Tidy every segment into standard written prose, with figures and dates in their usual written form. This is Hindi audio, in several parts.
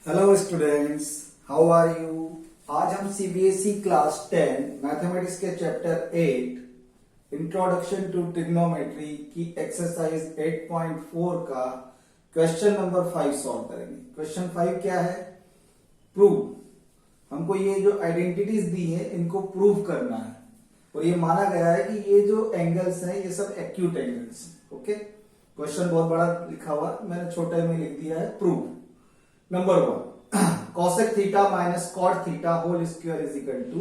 Hello students, how are you. आज हम सीबीएसई क्लास 10 मैथमेटिक्स के चैप्टर 8 इंट्रोडक्शन टू ट्रिग्नोमेट्री की एक्सरसाइज 8.4 का क्वेश्चन नंबर 5 सॉल्व करेंगे। क्वेश्चन 5 क्या है? प्रूव। हमको ये जो आइडेंटिटीज दी है इनको प्रूव करना है और ये माना गया है कि ये जो एंगल्स हैं ये सब एक्यूट एंगल्स हैं। ओके, क्वेश्चन बहुत बड़ा लिखा हुआ, मैंने छोटे में लिख दिया है prove. Number 1, cosec theta minus cot theta whole square is equal to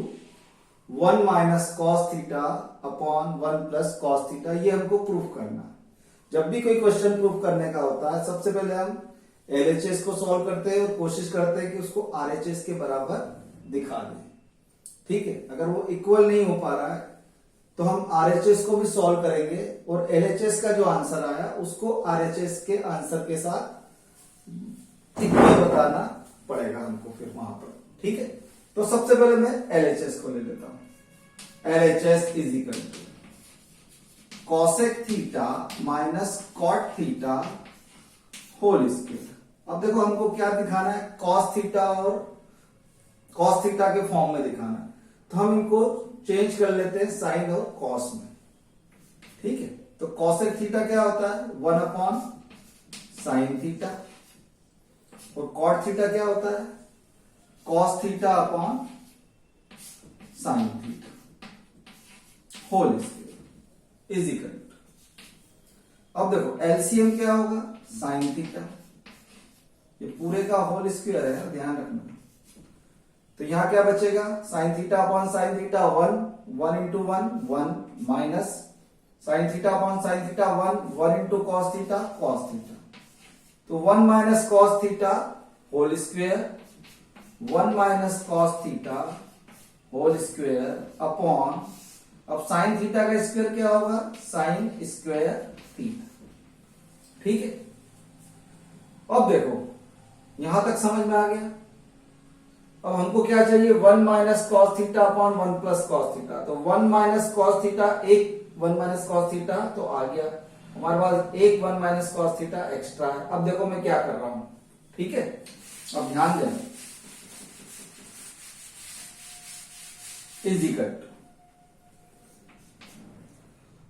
1 minus cos theta upon 1 plus cos theta. ये हमको प्रूफ करना है। जब भी कोई क्वेश्चन प्रूफ करने का होता है सबसे पहले हम एलएचएस को सॉल्व करते हैं और कोशिश करते हैं कि उसको आरएचएस के बराबर दिखा दें। ठीक है, अगर वो इक्वल नहीं हो पा रहा है तो हम आरएचएस को भी सॉल्व करेंगे और एलएचएस का जो आंसर आया उसको आरएचएस के आंसर के साथ इक्वल बताना पड़ेगा हमको फिर वहां पर। ठीक है, तो सबसे पहले मैं एलएचएस को ले लेता हूं। LHS is equal to cosec theta minus cot theta whole square. अब देखो हमको क्या दिखाना है, कॉस थीटा और कॉस थीटा के फॉर्म में दिखाना है, तो हम इनको चेंज कर लेते हैं साइन और कॉस में। ठीक है, तो कॉसेक थीटा क्या होता है 1 अपॉन साइन थीटा और कॉट थीटा क्या होता है cos theta upon sine theta whole square is equal to. अब देखो एलसीएम क्या होगा साइन थीटा, ये पूरे का होल स्क्वायर है, ध्यान रखना। तो यहां क्या बचेगा sine theta upon sine theta 1 into 1 minus sine theta upon sine theta 1 into cos theta तो 1 minus cos theta whole square 1 minus cos theta whole square upon, अब साइन थीटा का स्क्वायर क्या होगा साइन स्क्वायर थीटा। ठीक है, अब देखो यहां तक समझ में आ गया। अब हमको क्या चाहिए 1 minus cos theta upon 1 plus cos theta. तो 1 minus cos theta 1 minus cos theta तो आ गया हमारे पास 1 माइनस कॉस थीटा एक्स्ट्रा है। अब देखो मैं क्या कर रहा हूं, ठीक है, अब ध्यान देना। Is equal to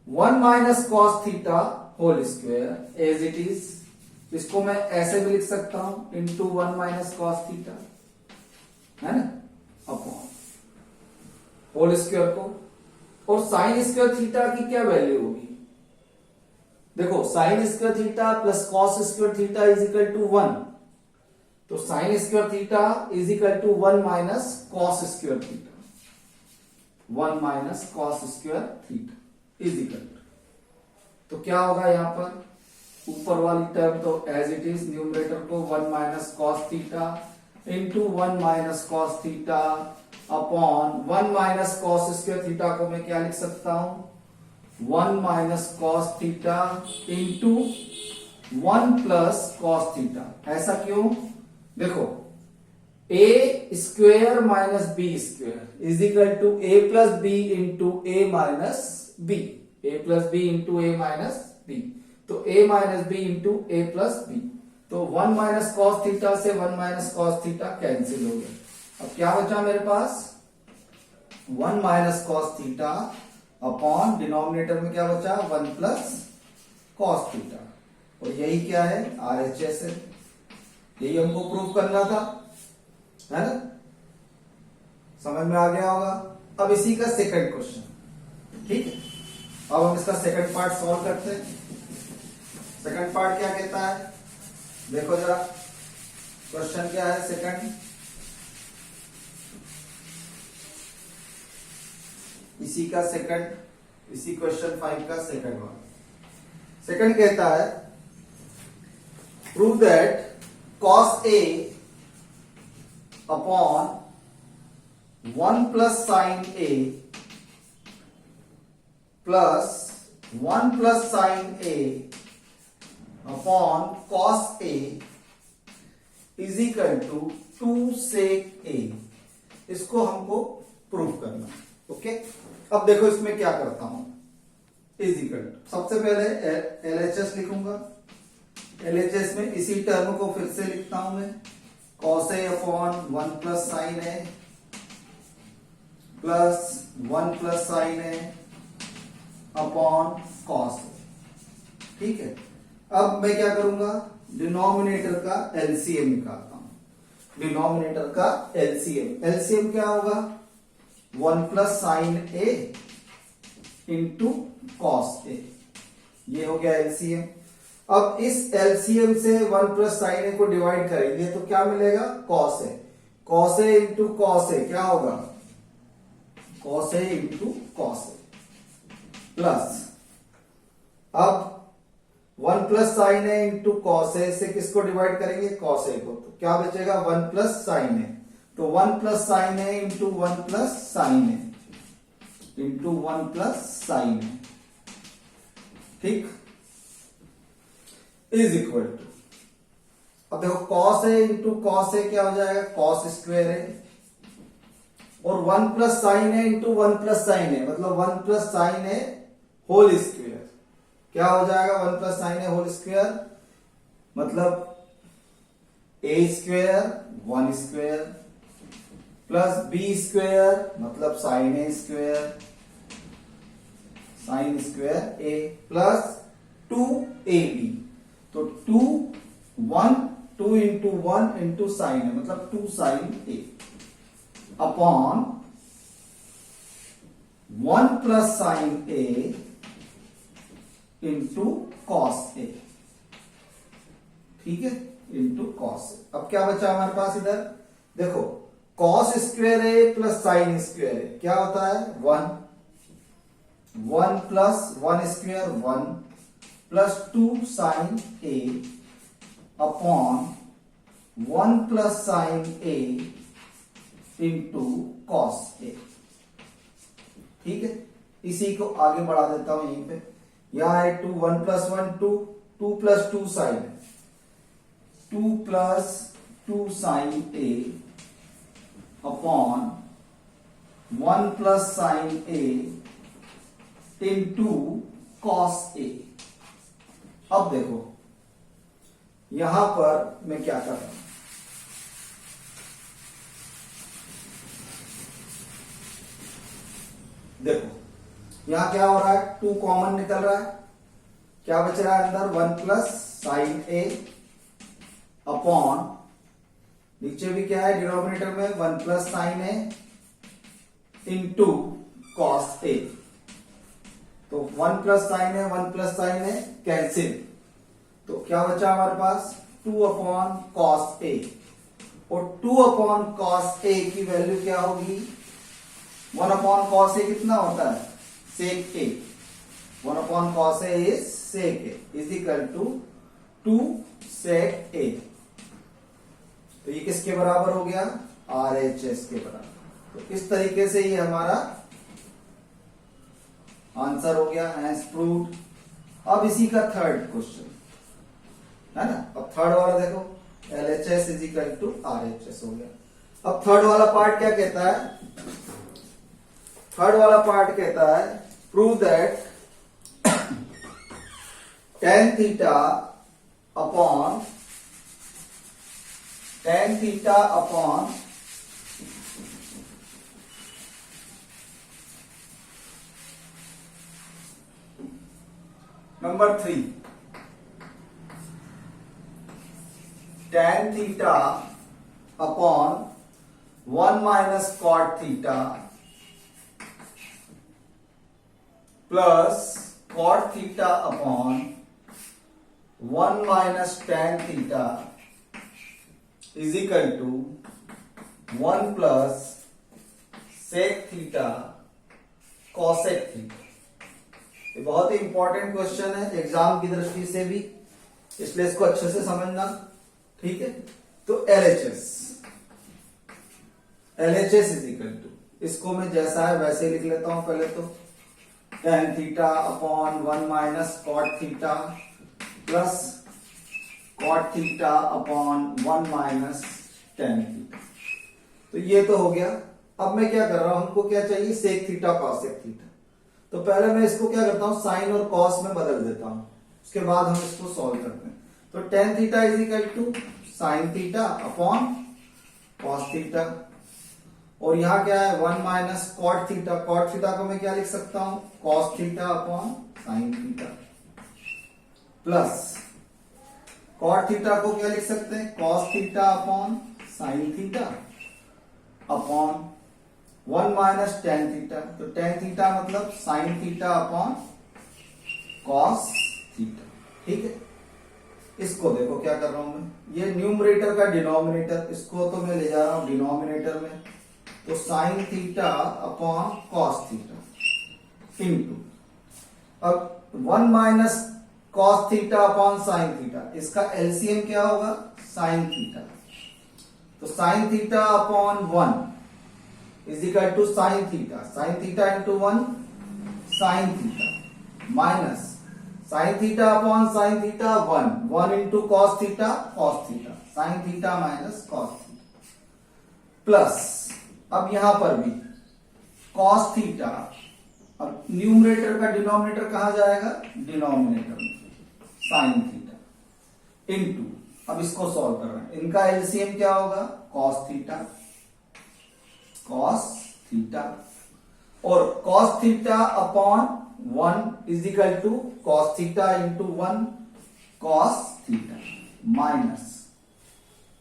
1 minus cos theta whole square as it is, इसको मैं ऐसे भी लिख सकता हूं इंटू 1 माइनस कॉस थीटा, है ना, अपॉन होल स्क्वायर को। और साइन स्क्वायर थीटा की क्या वैल्यू होगी, देखो sine square theta plus cos square theta is equal to 1, तो sine square theta is equal to 1 minus cos square theta, 1 minus cos square theta is equal to, तो क्या होगा यहां पर ऊपर वाली टर्म तो एज इट इज, न्यूमरेटर को 1 minus cos theta into 1 minus cos theta upon 1 minus cos square theta को मैं क्या लिख सकता हूं 1 minus cos theta into 1 plus cos theta. ऐसा क्यों, देखो A square minus B square is equal to A plus B into A minus B, A plus B into A minus B, तो A minus B into A plus B. तो 1 माइनस कॉस थीटा से 1 माइनस कॉस थीटा कैंसिल हो गया। अब क्या बचा मेरे पास 1 minus cos theta upon denominator में क्या बचा 1 प्लस कॉस थीटा, और यही क्या है आरएचएस है, यही हमको प्रूव करना था, है ना, समझ में आ गया होगा। अब इसी का सेकंड क्वेश्चन, ठीक है, अब हम इसका सेकंड पार्ट सॉल्व करते हैं। सेकंड पार्ट क्या कहता है, देखो जरा क्वेश्चन क्या है सेकंड, इसी का सेकंड, इसी क्वेश्चन 5 का सेकंड वन। सेकंड कहता है prove that cos A upon 1 plus sine A plus 1 plus sine A upon cos A is equal to 2 sec A। इसको हमको प्रूव करना, ओके। अब देखो इसमें क्या करता हूं, इज इक्वल टू, सबसे पहले एलएचएस लिखूंगा, एलएचएस में इसी टर्म को फिर से लिखता हूं मैं cos A upon 1 plus sine A plus 1 plus sine A upon cos ए। ठीक है, अब मैं क्या करूंगा, डिनोमिनेटर का एलसीएम निकालता हूं। डिनोमिनेटर का एलसीएम, एलसीएम क्या होगा, 1 plus sine A into cos ए, ये हो गया एलसीएम। अब इस एलसीएम से 1 प्लस साइन ए को डिवाइड करेंगे तो क्या मिलेगा, cos A. Cos A into cos A क्या होगा, cos A into cos A plus, अब 1 plus sine A into cos ए से किसको डिवाइड करेंगे, कॉस ए को, तो क्या बचेगा 1 प्लस साइन ए। तो 1 plus sine A into 1 plus sine A into 1 plus sine A, ठीक, इज इक्वल टू, अब देखो cos A into cos A क्या हो जाएगा, कॉस स्क्वायर ए, और 1 plus sine A into 1 plus sine A मतलब 1 plus sine A whole square, क्या हो जाएगा 1 plus sine A whole square मतलब A square 1 square plus B square मतलब साइन ए स्क्वायर, साइन स्क्वायर ए प्लस 2ab, तो 2 इंटू 1 इंटू साइन ए मतलब 2 sine A upon 1 plus sine A into cos ए, ठीक है, इंटू कॉस ए। अब क्या बचा हमारे पास इधर, देखो कॉस स्क्वायर ए प्लस साइन स्क्वायर ए क्या होता है 1 plus 1 square 1 plus 2 sine A upon 1 plus sine A into cos ए, ठीक है। इसी को आगे बढ़ा देता हूं, यहीं पे यहां है 2 1 plus 1 2 plus 2 sine 2 plus 2 sine A upon 1 plus sine A into cos A. अब देखो यहां पर मैं क्या कर रहा हूं, देखो यहां क्या हो रहा है, 2 कॉमन निकल रहा है, क्या बच रहा है अंदर 1 प्लस साइन ए अपॉन, नीचे भी क्या है डिनोमिनेटर में 1 plus sine A into cos ए, तो 1 प्लस साइन ए 1 प्लस साइन ए कैंसिल, तो क्या बचा हमारे पास 2 अपॉन कॉस ए, और 2 अपॉन कॉस ए की वैल्यू क्या होगी, 1 अपॉन कॉस ए कितना होता है sec A, 1 upon cos A is sec A is equal to 2 sec A, तो ये किसके बराबर हो गया RHS के बराबर। तो इस तरीके से ये हमारा आंसर हो गया, एज प्रूव्ड। अब इसी का थर्ड क्वेश्चन है ना, अब थर्ड वाला देखो LHS is equal to RHS हो गया। अब थर्ड वाला पार्ट क्या कहता है, थर्ड वाला पार्ट कहता है prove that tan theta upon number 3 tan theta upon 1 minus cot theta plus cot theta upon 1 minus tan theta is equal to 1 plus sec theta cosec theta. ये बहुत ही इंपॉर्टेंट क्वेश्चन है एग्जाम की दृष्टि से भी, इसलिए इसको अच्छे से समझना, ठीक है। तो LHS इज इक्वल टू, इसको मैं जैसा है वैसे ही लिख लेता हूं, पहले तो tan theta upon 1 minus cot theta plus cot theta upon 1 minus tan theta. तो ये तो हो गया। अब मैं क्या कर रहा हूं, हमको क्या चाहिए सेक थीटा कॉसेक थीटा। तो पहले मैं इसको क्या करता हूं साइन और कॉस में बदल देता हूं, उसके बाद हम इसको सॉल्व करते हैं। तो tan theta is equal to sine theta upon cos theta, और यहाँ क्या है 1 minus cot theta. Cot theta को मैं क्या लिख सकता हूं, cos theta upon sine theta, plus cot theta को क्या लिख सकते हैं, cos theta upon sine theta upon 1 minus tan theta. तो टेन थीटा मतलब sine theta upon cos theta. ठीक है, इसको देखो क्या कर रहा हूं मैं, ये न्यूमरेटर का डिनोमिनेटर, इसको तो मैं ले जा रहा हूं डिनोमिनेटर में, तो sine theta upon cos theta into, अब 1 minus cos theta upon sine theta, इसका एलसीएम क्या होगा, साइन थीटा। तो sine theta upon 1 is equal to sine theta into 1 sine theta, minus sine theta upon sine theta 1 into cos theta sine theta minus cos theta, plus अब यहां पर भी कॉस थीटा, अब न्यूमरेटर का डिनोमिनेटर कहां जाएगा, डिनोमिनेटर में, साइन थीटा इंटू, अब इसको सॉल्व कर रहे हैं, इनका एलसीएम क्या होगा, कॉस थीटा और cos theta upon 1 is equal to cos theta into 1 cos theta, minus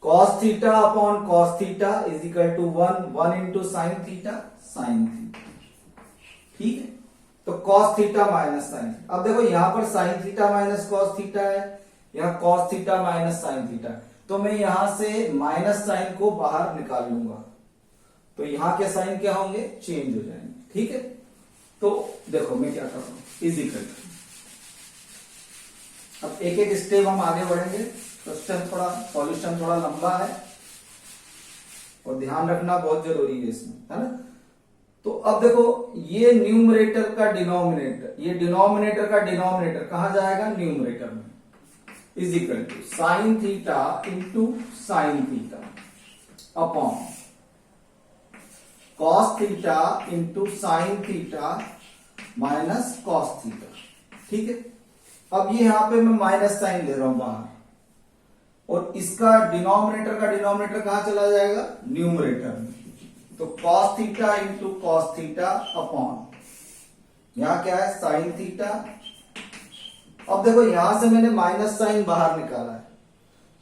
cos theta upon cos theta is equal to 1 into sine theta. ठीक है, तो कॉस थीटा माइनस साइन। अब देखो यहां पर sign theta minus cos theta है, यहां cos theta minus sine theta, तो मैं यहां से माइनस साइन को बाहर निकाल लूंगा, तो यहां के साइन क्या होंगे, चेंज हो जाएंगे। ठीक है, तो देखो मैं क्या कर रहा हूं, इज इक्वल टू, अब एक एक स्टेप हम आगे बढ़ेंगे, क्वेश्चन थोड़ा सॉल्यूशन थोड़ा लंबा है और ध्यान रखना बहुत जरूरी है इसमें, है ना। तो अब देखो ये न्यूमरेटर का डिनोमिनेटर, ये डिनोमिनेटर का डिनोमिनेटर कहां जाएगा, न्यूमरेटर में, is equal to sine theta into sine theta upon cos theta into sine theta minus cos theta. ठीक है, अब ये यहां पे मैं माइनस साइन ले रहा हूं बाहर, और इसका डिनोमिनेटर का डिनोमिनेटर कहां चला जाएगा, न्यूमरेटर में, तो cos theta into cos theta upon, यहां क्या है, साइन थीटा। अब देखो यहां से मैंने माइनस साइन बाहर निकाला है,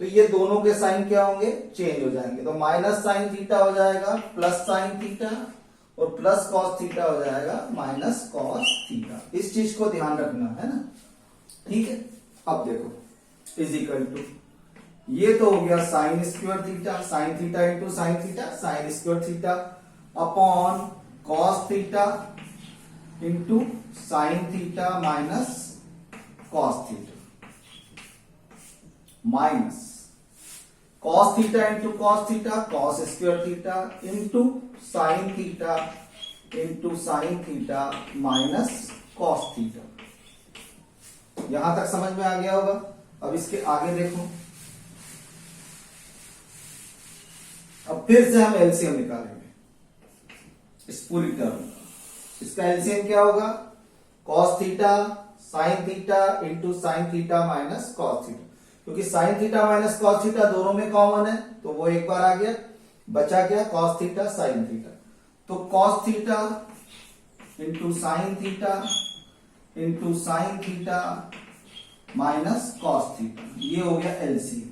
तो ये दोनों के साइन क्या होंगे, चेंज हो जाएंगे, तो माइनस साइन थीटा हो जाएगा प्लस साइन थीटा, और प्लस कॉस थीटा हो जाएगा माइनस कॉस थीटा। इस चीज को ध्यान रखना है ना। ठीक है, अब देखो इज इक्वल टू, ये तो हो गया sign square theta, sine theta into sine theta, sign square theta upon cos theta into sine theta minus cos theta, minus cos theta into cos theta, cos square theta into sine theta into sine theta minus cos theta. यहां तक समझ में आ गया होगा। अब इसके आगे देखो, अब फिर से हम एलसीएम निकालेंगे इस पूरी टर्म का। इसका एलसीएम क्या होगा, cos theta sine theta into sine theta minus cos theta, क्योंकि sine theta minus cos theta दोनों में कॉमन है, तो वो एक बार आ गया, बचा क्या, कॉस थीटा साइन थीटा, तो cos theta into sine theta minus cos theta, ये हो गया एलसीएम।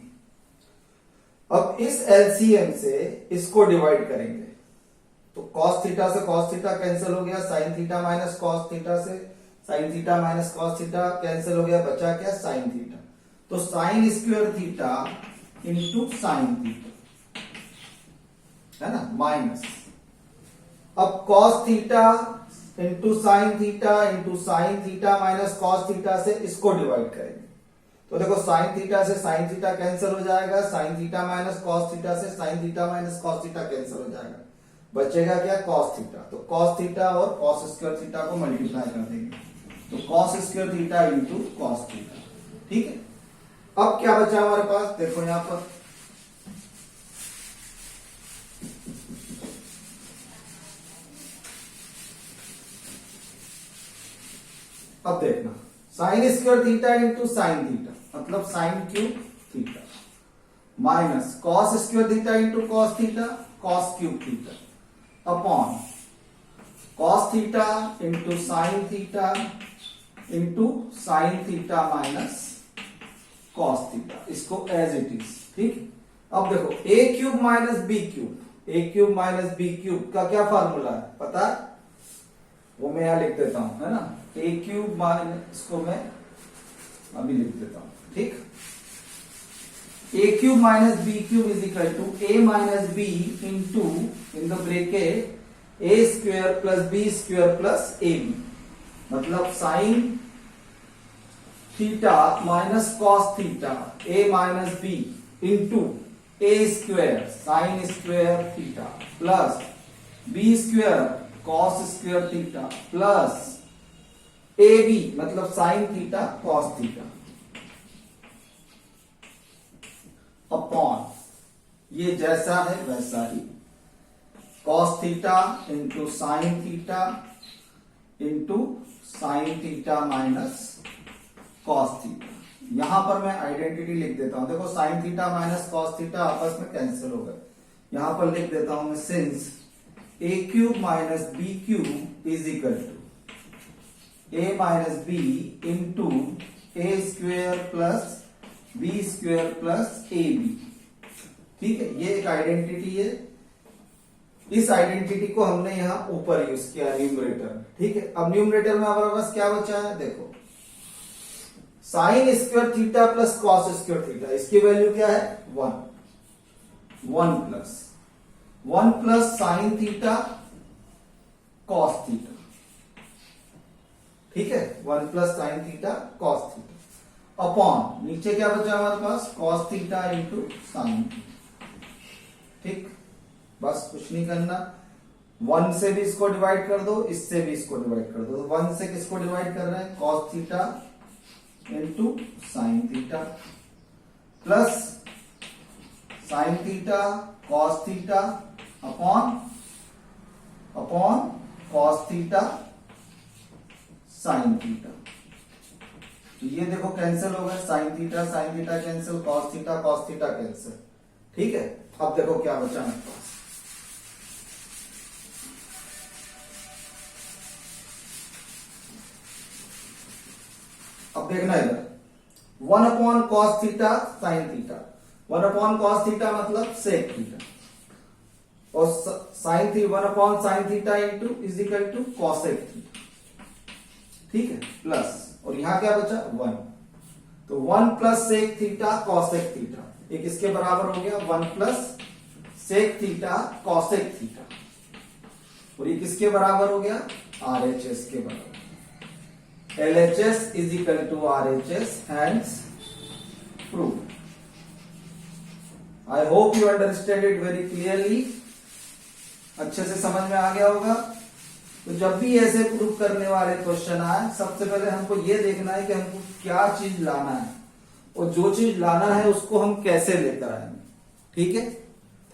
अब इस एलसीएम से इसको डिवाइड करेंगे, तो कॉस थीटा से कॉस थीटा कैंसिल हो गया, sine theta minus cos theta से sine theta minus cos theta cancel हो गया, बचा क्या, साइन थीटा, तो sine square theta into sine theta, है ना, माइनस, अब cos theta into sine theta minus cos theta से इसको डिवाइड करेंगे, तो देखो साइन थीटा से साइन थीटा कैंसिल हो जाएगा, sine theta minus cos theta से sine theta minus cos theta cancel हो जाएगा, बचेगा क्या, कॉस थीटा, तो कॉस थीटा और कॉस स्क्वायर थीटा को मल्टीप्लाई कर देंगे, तो cos square theta into cos theta. ठीक है, अब क्या बचा हमारे पास, देखो यहां पर अब देखना, sine square theta into sine theta मतलब sine cube theta minus cos square theta into cos theta cos cube theta upon cos theta into sine theta into sine theta minus cos theta, इसको एज इट इज। ठीक, अब देखो A cube minus B cube, A cube minus B cube का क्या फार्मूला है पता है? वो मैं यहां लिख देता हूं, है ना। ए क्यूब माइनस, इसको मैं अभी लिख देता हूं। ठीक, A cube minus B cube is equal to A minus B into in the bracket A square plus B square plus A B, मतलब sine theta minus cos theta A minus B into A square sine square theta plus B square cos square theta plus A B मतलब sine theta cos theta upon ये जैसा है वैसा ही cos theta into sine theta into sine theta minus cos theta. यहां पर मैं आइडेंटिटी लिख देता हूं, देखो sine theta minus cos theta आपस में कैंसिल हो गए। यहां पर लिख देता हूं मैं since a cube minus B cube is equal to A minus B into a square plus b square plus A b. ठीक है, ये एक आइडेंटिटी है। इस आइडेंटिटी को हमने यहां ऊपर यूज किया न्यूमरेटर। ठीक है, अब न्यूमरेटर में हमारे पास क्या बचा है, देखो sine square theta plus cos square theta, इसकी वैल्यू क्या है 1, 1 plus sine theta cos theta. ठीक है, 1 plus sine theta cos theta upon नीचे क्या बचा हमारे पास cos theta into sine theta. ठीक, बस कुछ नहीं करना, 1 से भी इसको डिवाइड कर दो, इससे भी इसको डिवाइड कर दो। 1 से किसको डिवाइड कर रहे हैं, cos theta into sine theta plus sine theta cos theta upon cos theta sine theta. तो ये देखो कैंसिल हो गए, sign theta cancel, cos theta cancel. ठीक है, अब देखो क्या बचा मेरे पास, अब देखना इधर 1 upon cos theta sine theta, 1 upon cos theta मतलब सेक थीटा और sine theta 1 upon sine theta into is equal to cosec theta. ठीक है, प्लस और यहां क्या बचा 1, तो 1 plus sec theta cosec theta, एक इसके बराबर हो गया 1 plus sec theta cosec theta, और ये किसके बराबर हो गया RHS के बराबर। LHS is equal to RHS, hence proved. I hope you understand it very clearly. अच्छे से समझ में आ गया होगा। तो जब भी ऐसे प्रूव करने वाले क्वेश्चन आए, सबसे पहले हमको ये देखना है कि हमको क्या चीज लाना है और जो चीज लाना है उसको हम कैसे लेकर आएंगे। ठीक है,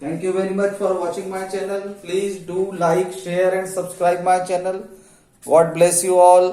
thank you very much for watching my channel. Please do like share and subscribe my channel. God bless you all.